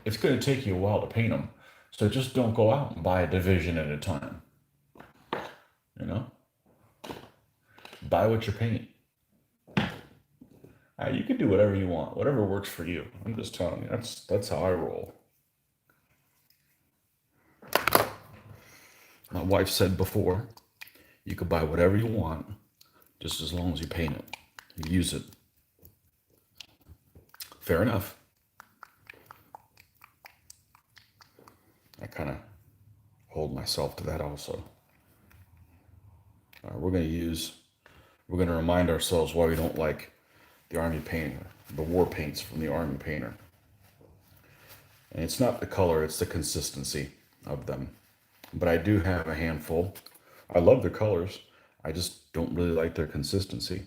S1: it's going to take you a while to paint them. So just don't go out and buy a division at a time. You know? Buy what you paint. You can do whatever you want, whatever works for you. I'm just telling you, that's how I roll. My wife said before, you could buy whatever you want, just as long as you paint it, you use it. Fair enough. I kind of hold myself to that also. We're going to remind ourselves why we don't like the army painter, the war paints from the army painter. And it's not the color, it's the consistency of them. But I do have a handful. I love their colors. I just don't really like their consistency.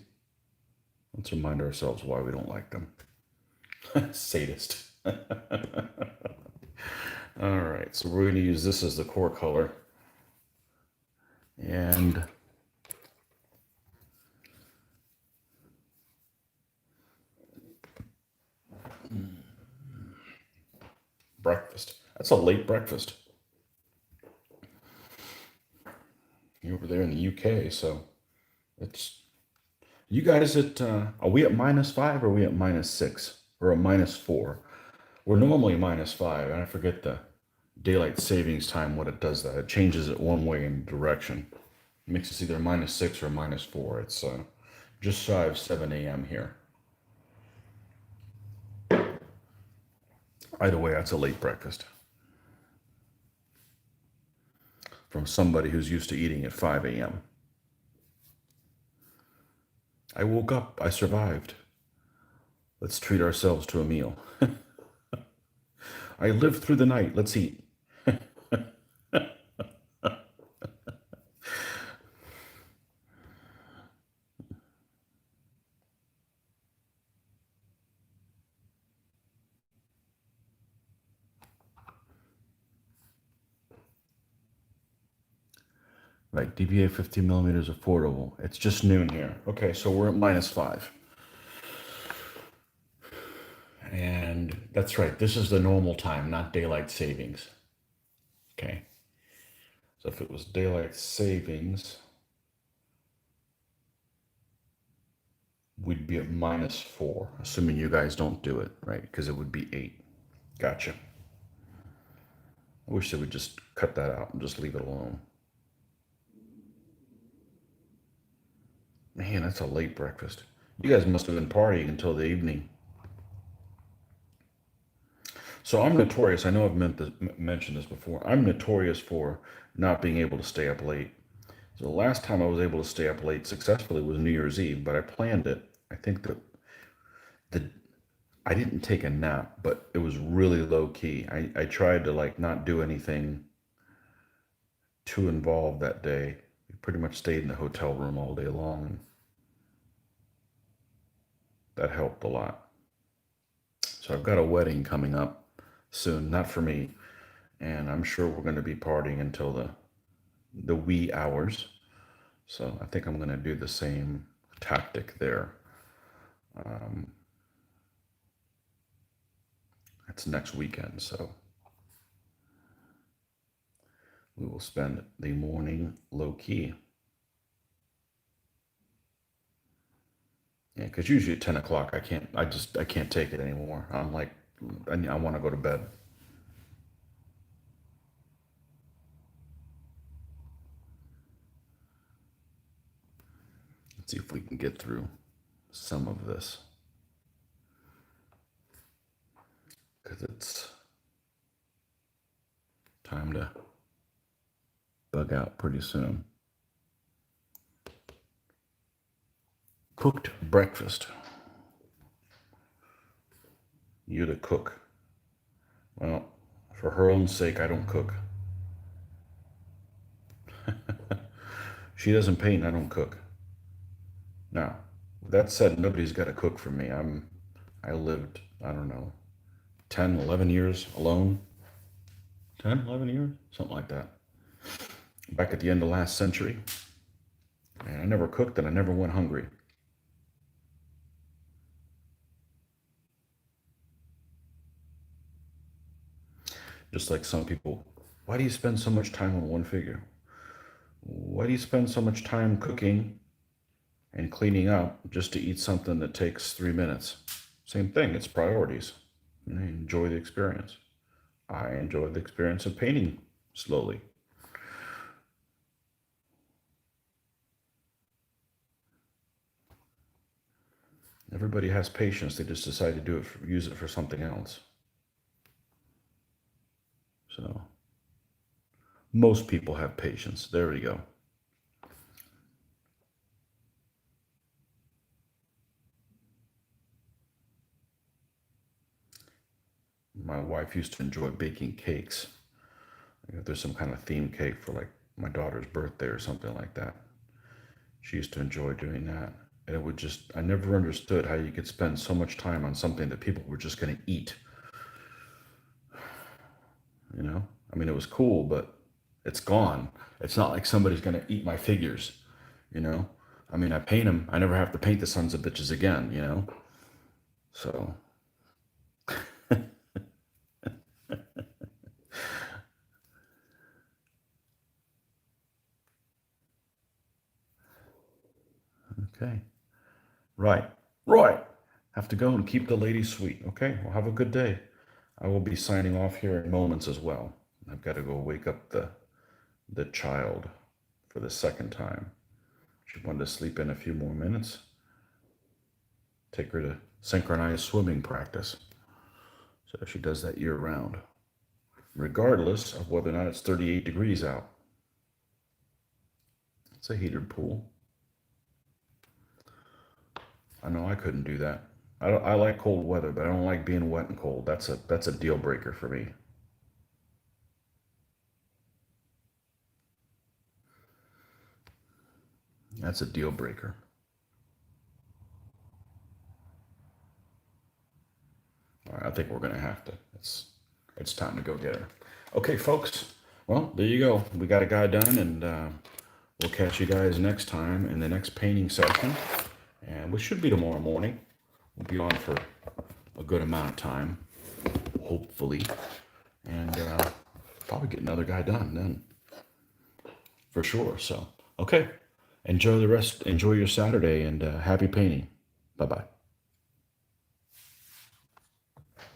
S1: Let's remind ourselves why we don't like them. Sadist. All right, so we're going to use this as the core color. And breakfast. That's a late breakfast. You're over there in the UK, so it's you guys at are we at -5 or are we at -6 or a -4? We're normally -5, and I forget the daylight savings time what it does that. It changes it one way in direction. It makes us either -6 or -4. It's just shy of 7 a.m. here. Either way, that's a late breakfast. From somebody who's used to eating at 5 a.m. I woke up. I survived. Let's treat ourselves to a meal. I lived through the night. Let's eat. Right, DBA 15 millimeters affordable. It's just noon here. Okay, so we're at -5. And that's right, this is the normal time, not daylight savings. Okay, so if it was daylight savings, we'd be at -4, assuming you guys don't do it, right? Because it would be 8. Gotcha. I wish they would just cut that out and just leave it alone. Man, that's a late breakfast. You guys must have been partying until the evening. So I'm notorious. I know I've mentioned this before. I'm notorious for not being able to stay up late. So the last time I was able to stay up late successfully was New Year's Eve, but I planned it. I think that the I didn't take a nap, but it was really low key. I tried to like not do anything too involved that day. We pretty much stayed in the hotel room all day long, and that helped a lot. So I've got a wedding coming up soon, not for me, and I'm sure we're going to be partying until the wee hours. So I think I'm going to do the same tactic there. Um, it's next weekend, so we will spend the morning low key. Yeah, because usually at 10 o'clock, I can't take it anymore. I'm like, I want to go to bed. Let's see if we can get through some of this because it's time to bug out pretty soon. Cooked breakfast. You to cook. Well, for her own sake, I don't cook. She doesn't paint, I don't cook. Now, that said, nobody's got to cook for me. I lived, I don't know, 10, 11 years alone. 10, 11 years? Something like that. Back at the end of last century. And I never cooked and I never went hungry. Just like some people, why do you spend so much time on one figure? Why do you spend so much time cooking and cleaning up just to eat something that takes 3 minutes? Same thing, it's priorities. Enjoy the experience. I enjoy the experience of painting slowly. Everybody has patience, they just decide to use it for something else. So, most people have patience. There we go. My wife used to enjoy baking cakes. If there's some kind of theme cake for like my daughter's birthday or something like that, she used to enjoy doing that. And it would just, I never understood how you could spend so much time on something that people were just going to eat. You know, I mean, it was cool, but it's gone. It's not like somebody's going to eat my figures, you know? I mean, I paint them. I never have to paint the sons of bitches again, you know? So, okay. Right. Right. Have to go and keep the ladies sweet. Okay. Well, have a good day. I will be signing off here in moments as well. I've got to go wake up the child for the second time. She wanted to sleep in a few more minutes. Take her to synchronized swimming practice. So she does that year round, regardless of whether or not it's 38 degrees out. It's a heated pool. I know I couldn't do that. I like cold weather, but I don't like being wet and cold. That's a deal breaker for me. That's a deal breaker. All right, I think we're gonna have to. It's time to go get her. Okay, folks. Well, there you go. We got a guy done, and we'll catch you guys next time in the next painting session. And which should be tomorrow morning. We'll be on for a good amount of time, hopefully. And probably get another guy done then. For sure. So, okay. Enjoy your Saturday and happy painting. Bye-bye.